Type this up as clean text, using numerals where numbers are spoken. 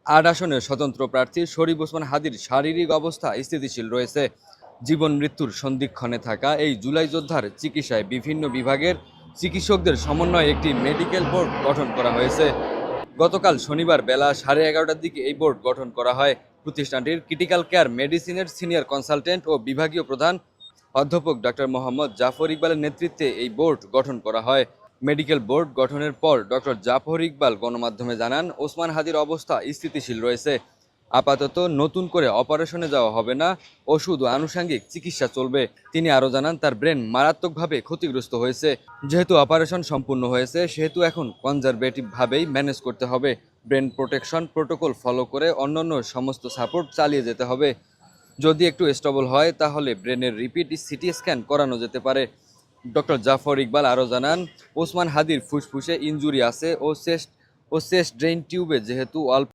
৮ আসনের স্বতন্ত্র প্রার্থী শরীফ ওসমান হাদীর শারীরিক অবস্থা স্থিতিশীল রয়েছে। জীবন মৃত্যুর সন্ধিক্ষণে থাকা এই জুলাই যোদ্ধার চিকিৎসায় বিভিন্ন বিভাগের চিকিৎসকদের সমন্বয়ে একটি মেডিকেল বোর্ড গঠন করা হয়েছে। গতকাল শনিবার বেলা 11:30টার দিকে এই বোর্ড গঠন করা হয়। প্রতিষ্ঠানটির ক্রিটিক্যাল কেয়ার মেডিসিনের সিনিয়র কনসালটেন্ট ও বিভাগীয় প্রধান অধ্যাপক ডক্টর মোহাম্মদ জাফর ইকবালের নেতৃত্বে এই বোর্ড গঠন করা হয়। মেডিকেল বোর্ড গঠনের পর ডক্টর জাফর ইকবাল গণমাধ্যমে জানান, ওসমান হাদীর অবস্থা স্থিতিশীল রয়েছে। আপাতত নতুন করে অপারেশনে যাওয়া হবে না, ওষুধ ও আনুষঙ্গিক চিকিৎসা চলবে। তিনি আরও জানান, তার ব্রেন মারাত্মকভাবে ক্ষতিগ্রস্ত হয়েছে। যেহেতু অপারেশন সম্পূর্ণ হয়েছে, সেহেতু এখন কনজারভেটিভভাবেই ম্যানেজ করতে হবে। ব্রেন প্রোটেকশন প্রোটোকল ফলো করে অন্যান্য সমস্ত সাপোর্ট চালিয়ে যেতে হবে। যদি একটু স্টেবল হয় তাহলে ব্রেনের রিপিট সিটি স্ক্যান করানো যেতে পারে। ডক্টর জাফর ইকবাল আরও জানান, ওসমান হাদীর ফুসফুসে ইনজুরি আছে ও চেস্ট ড্রেন টিউবে যেহেতু অল্প